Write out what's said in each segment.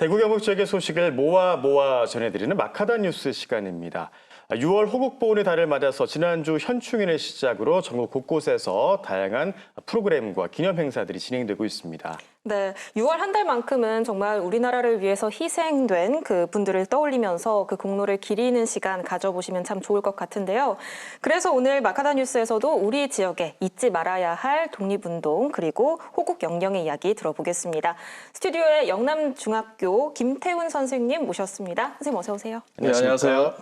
대구 경북 지역의 소식을 모아 전해드리는 마카다 뉴스 시간입니다. 6월 호국보훈의 달을 맞아서 지난주 현충일을 시작으로 전국 곳곳에서 다양한 프로그램과 기념 행사들이 진행되고 있습니다. 네, 6월 한 달만큼은 정말 우리나라를 위해서 희생된 그 분들을 떠올리면서 그 공로를 기리는 시간 가져보시면 참 좋을 것 같은데요. 그래서 오늘 마카다 뉴스에서도 우리 지역에 잊지 말아야 할 독립운동 그리고 호국 영령의 이야기 들어보겠습니다. 스튜디오에 영남중학교 김태훈 선생님 모셨습니다. 선생님 어서 오세요. 네, 안녕하세요.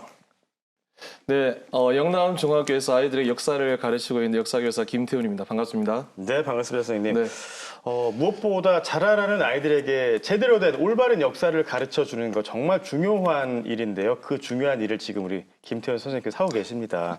네, 영남중학교에서 아이들의 역사를 가르치고 있는 역사교사 김태훈입니다. 반갑습니다. 네, 반갑습니다, 선생님. 네. 무엇보다 자라나는 아이들에게 제대로 된 올바른 역사를 가르쳐 주는 거 정말 중요한 일인데요. 그 중요한 일을 지금 우리 김태훈 선생님께서 하고 계십니다.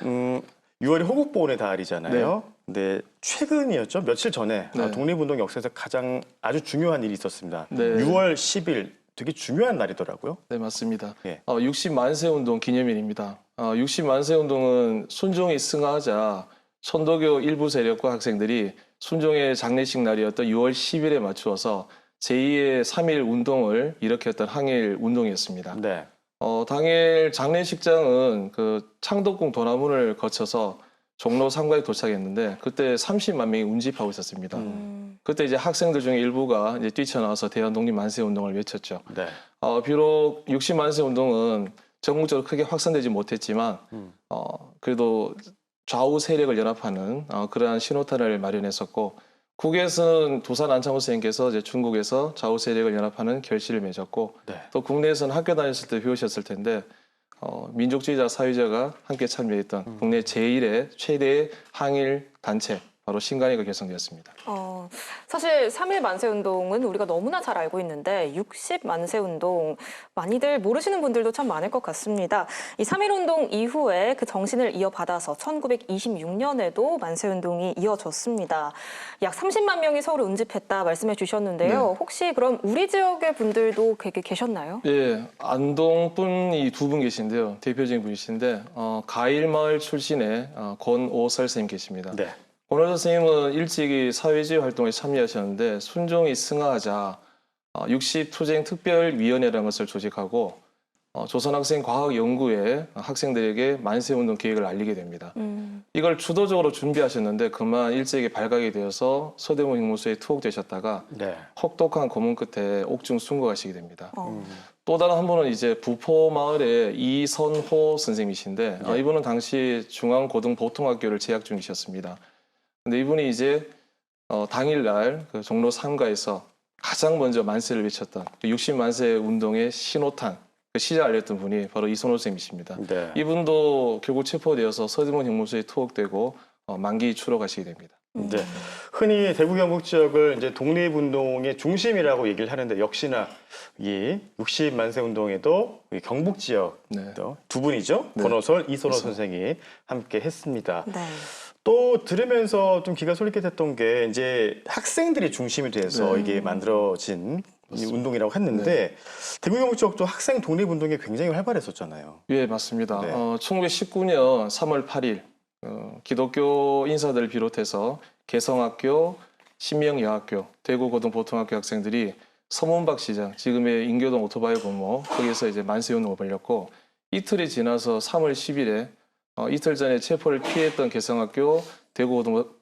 6월이 호국보훈의 달이잖아요. 네, 최근이었죠. 며칠 전에 네. 독립운동 역사에서 가장 아주 중요한 일이 있었습니다. 네. 6월 10일 되게 중요한 날이더라고요. 네, 맞습니다. 예. 60만세 운동 기념일입니다. 60만세 운동은 순종이 승하하자 천도교 일부 세력과 학생들이 순종의 장례식 날이었던 6월 10일에 맞추어서 제2의 3.1 운동을 일으켰던 항일 운동이었습니다. 네. 당일 장례식장은 그 창덕궁 도남문을 거쳐서 종로 3가에 도착했는데 그때 30만 명이 운집하고 있었습니다. 그때 이제 학생들 중에 일부가 이제 뛰쳐나와서 대한 독립 만세 운동을 외쳤죠. 네. 비록 60만세 운동은 전국적으로 크게 확산되지 못했지만 그래도 좌우 세력을 연합하는 그러한 신호탄을 마련했었고 국외에서는 도산 안창호 선생님께서 이제 중국에서 좌우 세력을 연합하는 결실을 맺었고 네. 또 국내에서는 학교 다녔을 때 배우셨을 텐데 민족주의자 사회자가 함께 참여했던 국내 제1의 최대의 항일 단체 바로 신간회가 결성되었습니다. 사실 3.1 만세 운동은 우리가 너무나 잘 알고 있는데 60 만세 운동 많이들 모르시는 분들도 참 많을 것 같습니다. 이 3.1 운동 이후에 그 정신을 이어받아서 1926년에도 만세 운동이 이어졌습니다. 약 30만 명이 서울에 운집했다 말씀해 주셨는데요. 네. 혹시 그럼 우리 지역의 분들도 계셨나요? 예, 안동 분이 두 분 계신데요. 대표적인 분이신데 가일마을 출신의 권오설 선생님 계십니다. 네. 권오설 선생님은 일찍이 사회주의 활동에 참여하셨는데 순종이 승하하자 60투쟁특별위원회라는 것을 조직하고 조선학생과학연구회 학생들에게 만세운동 계획을 알리게 됩니다. 이걸 주도적으로 준비하셨는데 그만 일찍이 발각이 되어서 서대문 형무소에 투옥되셨다가 네. 혹독한 고문 끝에 옥중 순국하시게 됩니다. 또 다른 한 분은 이제 부포마을의 이선호 선생님이신데 네. 이분은 당시 중앙고등보통학교를 재학 중이셨습니다. 근데 이분이 이제 당일날 그 종로 3가에서 가장 먼저 만세를 외쳤던 60만세 운동의 신호탄, 그 시작 알렸던 분이 바로 이선호 선생님이십니다. 네. 이분도 결국 체포되어서 서대문 형무소에 투옥되고 만기 추록하시게 됩니다. 네. 흔히 대구 경북 지역을 이제 독립운동의 중심이라고 얘기를 하는데 역시나 이 60만세 운동에도 경북 지역 네. 두 분이죠. 네. 권오설, 이선호 그렇죠. 선생이 함께 했습니다. 네. 또 들으면서 좀 기가 솔깃 했던 게 이제 학생들이 중심이 돼서 네. 이게 만들어진 이 맞습니다. 운동이라고 했는데 대구 경북 지역도 학생 독립운동이 굉장히 활발했었잖아요. 예, 맞습니다. 네. 1919년 3월 8일 기독교 인사들을 비롯해서 개성학교, 신명여학교, 대구고등보통학교 학생들이 서문박 시장, 지금의 인교동 오토바이 공모 거기서 이제 만세운동을 벌였고 이틀이 지나서 3월 10일에 이틀 전에 체포를 피했던 개성학교,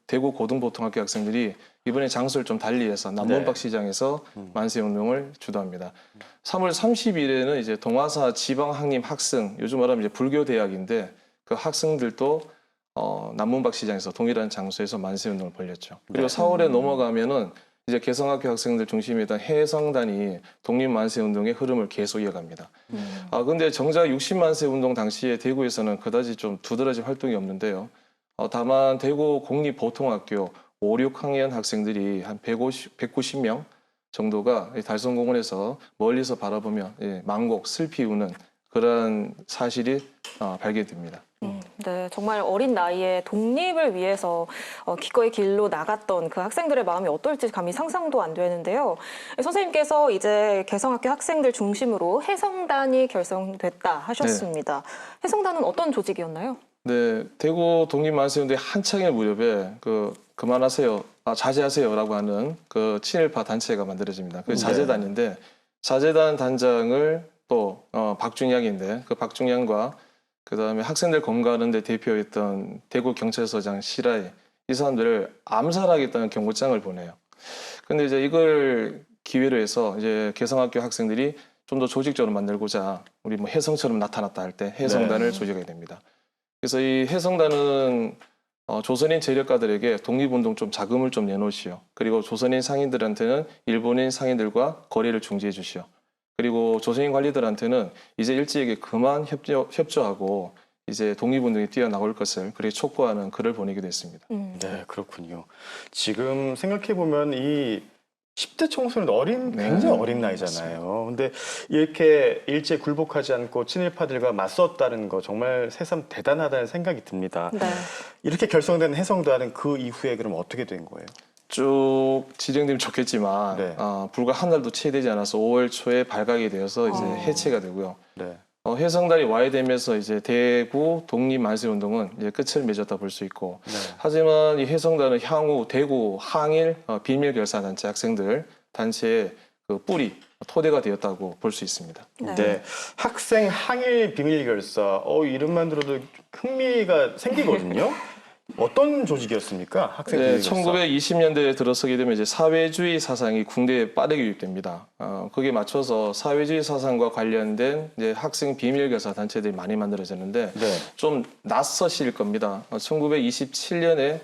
대구고등보통학교 학생들이 이번에 장소를 좀 달리해서 남문박 시장에서 만세운동을 주도합니다. 3월 30일에는 이제 동화사 지방학림 학생, 요즘 말하면 이제 불교 대학인데 그 학생들도 남문박 시장에서 동일한 장소에서 만세운동을 벌였죠. 그리고 네. 4월에 넘어가면은 이제 개성학교 학생들 중심이던 해성단이 독립만세운동의 흐름을 계속 이어갑니다. 근데 정작 60만세 운동 당시에 대구에서는 그다지 좀 두드러진 활동이 없는데요. 다만 대구 공립보통학교 5, 6학년 학생들이 한 190명 정도가 달성공원에서 멀리서 바라보며 만곡, 슬피 우는 그런 사실이 발견됩니다. 네, 정말 어린 나이에 독립을 위해서 기꺼이 길로 나갔던 그 학생들의 마음이 어떨지 감히 상상도 안 되는데요. 선생님께서 이제 개성학교 학생들 중심으로 해성단이 결성됐다 하셨습니다. 해성단은 어떤 조직이었나요? 네, 대구 독립만세운동의 한창의 무렵에 그만하세요, 자제하세요라고 하는 그 친일파 단체가 만들어집니다. 그 자제단인데 사재단 단장을 또 박중양인데 그 박중양과 그다음에 학생들 검거하는 데 대표했던 대구 경찰서장 시라이 이 사람들을 암살하겠다는 경고장을 보내요. 근데 이제 이걸 기회로 해서 이제 개성학교 학생들이 좀 더 조직적으로 만들고자 우리 뭐 혜성처럼 나타났다 할 때 혜성단을 조직하게 됩니다. 그래서 이 혜성단은 조선인 재력가들에게 독립운동 좀 자금을 좀 내놓으시오. 그리고 조선인 상인들한테는 일본인 상인들과 거래를 중지해 주시오. 그리고 조선인 관리들한테는 이제 일제에게 그만 협조하고 이제 독립운동이 뛰어나올 것을 그렇게 촉구하는 글을 보내기도 했습니다. 네, 그렇군요. 지금 생각해 보면 이 10대 청소년 네, 굉장히 어린 나이잖아요. 근데 이렇게 일제 굴복하지 않고 친일파들과 맞섰다는 거 정말 새삼 대단하다는 생각이 듭니다. 네. 이렇게 결성된 해성단은 그 이후에 그럼 어떻게 된 거예요? 쭉 진행되면 좋겠지만 네. 불과 한 달도 채 되지 않아서 5월 초에 발각이 되어서 이제 해체가 되고요. 네. 해성단이 와해되면서 이제 대구 독립 만세 운동은 이제 끝을 맺었다 볼 수 있고, 네. 하지만 이 해성단은 향후 대구 항일 비밀 결사 단체 학생들 단체의 그 뿌리 토대가 되었다고 볼 수 있습니다. 네. 학생 항일 비밀 결사. 이름만 들어도 흥미가 생기거든요. 어떤 조직이었습니까? 학생 비밀 네, 결사. 1920년대에 들어서게 되면 이제 사회주의 사상이 군대에 빠르게 유입됩니다. 거기에 맞춰서 사회주의 사상과 관련된 이제 학생 비밀 결사 단체들이 많이 만들어졌는데 네. 좀 낯서실 겁니다. 1927년에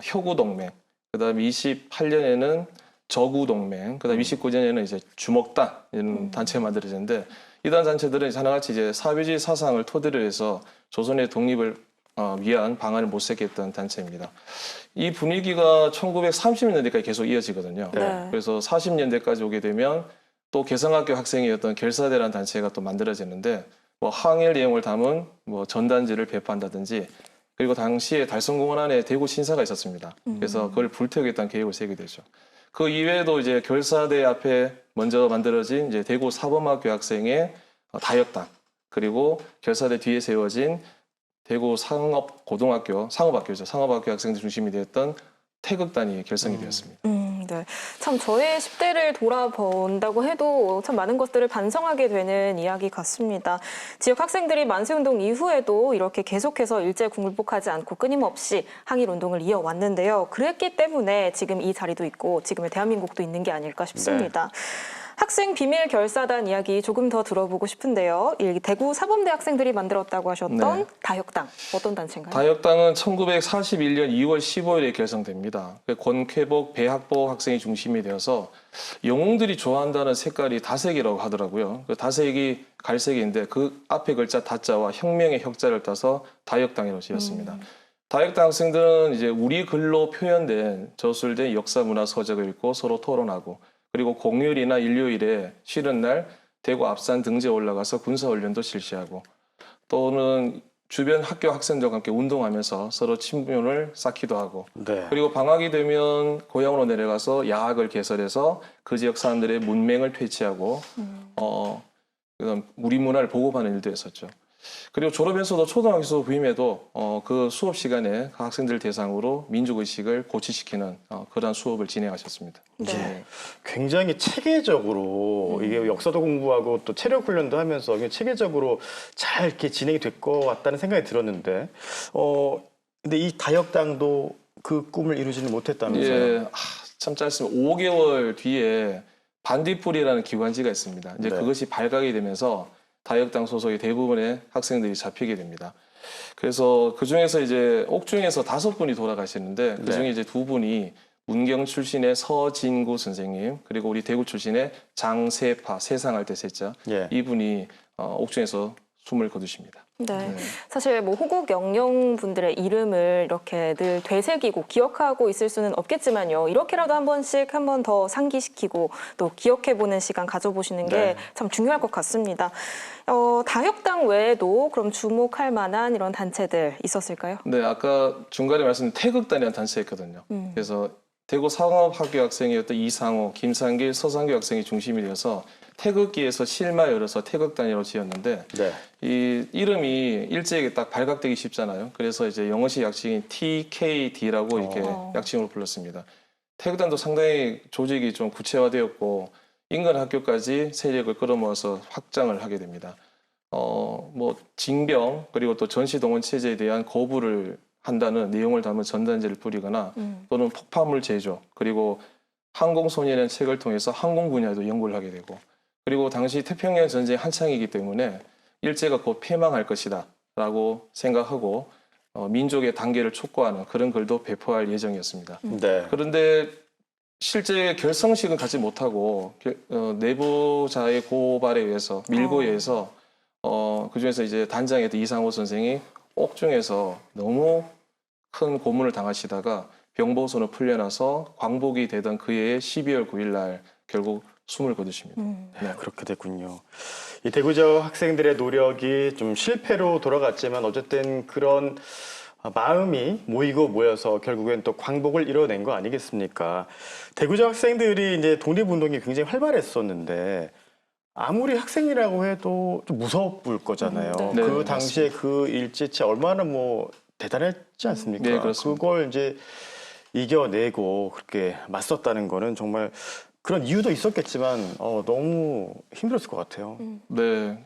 혁우동맹, 그다음에 28년에는 저구동맹, 그다음에 29년에는 이제 주먹단 이런 단체가 만들어졌는데 이단 단체들은 하나같이 이제 사회주의 사상을 토대로 해서 조선의 독립을 위한 방안을 모색했던 단체입니다. 이 분위기가 1930년대까지 계속 이어지거든요. 네. 그래서 40년대까지 오게 되면 또 개성학교 학생이었던 결사대라는 단체가 또 만들어졌는데 뭐 항일 내용을 담은 뭐 전단지를 배포한다든지 그리고 당시에 달성공원 안에 대구 신사가 있었습니다. 그래서 그걸 불태우겠다는 계획을 세우게 되죠. 그 이외에도 이제 결사대 앞에 먼저 만들어진 이제 대구 사범학교 학생의 다역당 그리고 결사대 뒤에 세워진 대구 상업학교죠. 상업학교 학생들 중심이 되었던 태극단이 결성이 되었습니다. 네. 참 저의 10대를 돌아본다고 해도 참 많은 것들을 반성하게 되는 이야기 같습니다. 지역 학생들이 만세운동 이후에도 이렇게 계속해서 일제 굴복하지 않고 끊임없이 항일운동을 이어왔는데요. 그랬기 때문에 지금 이 자리도 있고 지금의 대한민국도 있는 게 아닐까 싶습니다. 학생 비밀 결사단 이야기 조금 더 들어보고 싶은데요. 대구 사범대 학생들이 만들었다고 하셨던 네. 다역당 어떤 단체인가요? 다역당은 1941년 2월 15일에 결성됩니다. 권쾌복, 배학복 학생이 중심이 되어서 영웅들이 좋아한다는 색깔이 다색이라고 하더라고요. 그 다색이 갈색인데 그 앞에 글자 다자와 혁명의 혁자를 따서 다역당이라고 지었습니다. 다역당 학생들은 이제 우리 글로 표현된 저술된 역사 문화 서적을 읽고 서로 토론하고 그리고 공휴일이나 일요일에 쉬는 날 대구 앞산 등지에 올라가서 군사훈련도 실시하고 또는 주변 학교 학생들과 함께 운동하면서 서로 친분을 쌓기도 하고 네. 그리고 방학이 되면 고향으로 내려가서 야학을 개설해서 그 지역 사람들의 문맹을 퇴치하고 우리 문화를 보급하는 일도 했었죠. 그리고 졸업해서도 초등학교 부임해도 그 수업 시간에 학생들 대상으로 민족의식을 고취시키는 그러한 수업을 진행하셨습니다. 네. 굉장히 체계적으로 이게 역사도 공부하고 또 체력 훈련도 하면서 이게 체계적으로 잘 이렇게 진행이 될 것 같다는 생각이 들었는데, 근데 이 다역당도 그 꿈을 이루지는 못했다면서요? 예, 참 짧습니다. 5개월 뒤에 반딧불이라는 기관지가 있습니다. 이제 네. 그것이 발각이 되면서 다역당 소속의 대부분의 학생들이 잡히게 됩니다. 그래서 그 중에서 이제 옥중에서 5분이 돌아가시는데 그 중에 네. 이제 2분이 문경 출신의 서진구 선생님 그리고 우리 대구 출신의 장세파 세상할 때 세자 예. 이분이 옥중에서 숨을 거두십니다. 네. 사실 뭐 호국 영령 분들의 이름을 이렇게 늘 되새기고 기억하고 있을 수는 없겠지만요. 이렇게라도 한 번 더 상기시키고 또 기억해보는 시간 가져보시는 게 네. 참 중요할 것 같습니다. 다역당 외에도 그럼 주목할 만한 이런 단체들 있었을까요? 네, 아까 중간에 말씀드린 태극단이라는 단체가 있거든요. 그래서 대구 상업학교 학생이었던 이상호, 김상길, 서상교 학생이 중심이 되어서 태극기에서 실마 열어서 태극단이라고 지었는데 네. 이 이름이 일제에게 딱 발각되기 쉽잖아요. 그래서 이제 영어식 약칭인 TKD라고 이렇게 약칭으로 불렀습니다. 태극단도 상당히 조직이 좀 구체화되었고 인근 학교까지 세력을 끌어모아서 확장을 하게 됩니다. 뭐 징병 그리고 또 전시동원 체제에 대한 거부를 한다는 내용을 담은 전단지를 뿌리거나 또는 폭파물 제조 그리고 항공소년이라는 책을 통해서 항공 분야에도 연구를 하게 되고 그리고 당시 태평양 전쟁 한창이기 때문에 일제가 곧 패망할 것이다 라고 생각하고 민족의 단계를 촉구하는 그런 글도 배포할 예정이었습니다. 네. 그런데 실제 결성식은 갖지 못하고 내부자의 고발에 의해서 밀고에 의해서 그중에서 이제 단장이었던 이상호 선생이 옥중에서 너무 큰 고문을 당하시다가 병보선을 풀려나서 광복이 되던 그 해의 12월 9일 날 결국 숨을 거두십니다. 네, 그렇게 됐군요. 이 대구 지역 학생들의 노력이 좀 실패로 돌아갔지만 어쨌든 그런 마음이 모이고 모여서 결국엔 또 광복을 이뤄낸 거 아니겠습니까? 대구 지역 학생들이 이제 독립운동이 굉장히 활발했었는데 아무리 학생이라고 해도 좀 무서울 거잖아요. 네. 그 네, 당시에 그 일제체 얼마나 뭐 대단했지 않습니까? 네, 그렇습니다. 그걸 이제 이겨내고 그렇게 맞섰다는 거는 정말 그런 이유도 있었겠지만 너무 힘들었을 것 같아요. 네,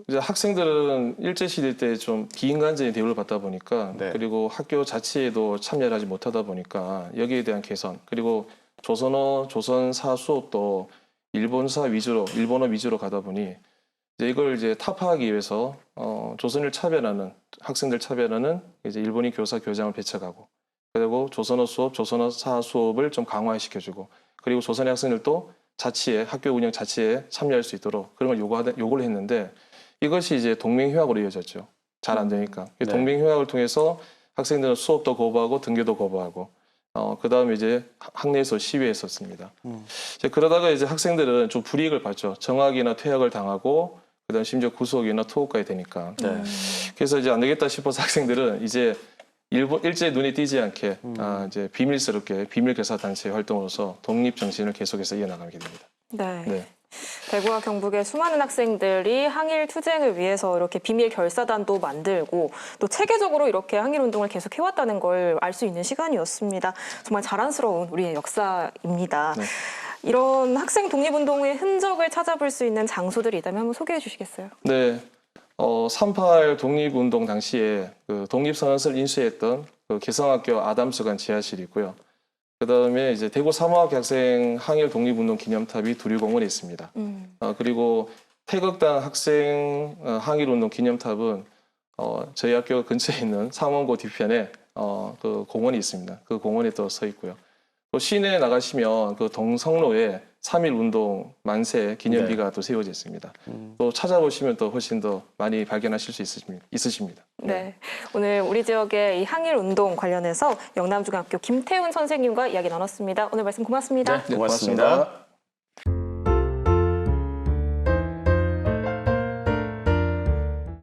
이제 학생들은 일제 시대 때 좀 비인간적인 대우를 받다 보니까 네. 그리고 학교 자체에도 참여를 하지 못하다 보니까 여기에 대한 개선 그리고 조선어, 조선사 수업도 일본어 위주로 가다 보니 이제 이걸 이제 타파하기 위해서 조선을 차별하는 학생들 차별하는 이제 일본인 교사 교장을 배척하고 그리고 조선어 수업, 조선어사 수업을 좀 강화시켜주고 그리고 조선의 학생들도 자치에 학교 운영 자치에 참여할 수 있도록 그런 걸 요구를 했는데 이것이 이제 동맹휴학으로 이어졌죠. 잘 안 되니까 네. 동맹휴학을 통해서 학생들은 수업도 거부하고 등교도 거부하고 그 다음에 이제 학내에서 시위했었습니다. 이제 그러다가 이제 학생들은 좀 불이익을 받죠. 정학이나 퇴학을 당하고 그다음 심지어 구속이나 투옥까지 되니까. 네. 그래서 이제 안 되겠다 싶어서 학생들은 이제 일제에 눈에 띄지 않게 이제 비밀스럽게 비밀교사단체 활동으로서 독립 정신을 계속해서 이어나가게 됩니다. 네. 네. 대구와 경북의 수많은 학생들이 항일 투쟁을 위해서 이렇게 비밀 결사단도 만들고 또 체계적으로 이렇게 항일 운동을 계속 해왔다는 걸 알 수 있는 시간이었습니다. 정말 자랑스러운 우리의 역사입니다. 네. 이런 학생 독립운동의 흔적을 찾아볼 수 있는 장소들이 있다면 한번 소개해 주시겠어요? 네. 3.8 독립운동 당시에 그 독립선언서를 인수했던 그 개성학교 아담수관 지하실이 있고요. 그 다음에 이제 대구 사모학교 학생 항일 독립운동 기념탑이 두류공원에 있습니다. 그리고 태극당 학생 항일운동 기념탑은 저희 학교 근처에 있는 상원고 뒤편에 그 공원이 있습니다. 그 공원에 또 서 있고요. 또 시내에 나가시면 그 동성로에 3.1 운동 만세 기념비가 또 세워져 있습니다. 또 찾아보시면 또 훨씬 더 많이 발견하실 수 있으십니다. 네. 오늘 우리 지역의 이 항일 운동 관련해서 영남중학교 김태훈 선생님과 이야기 나눴습니다. 오늘 말씀 고맙습니다. 네, 고맙습니다.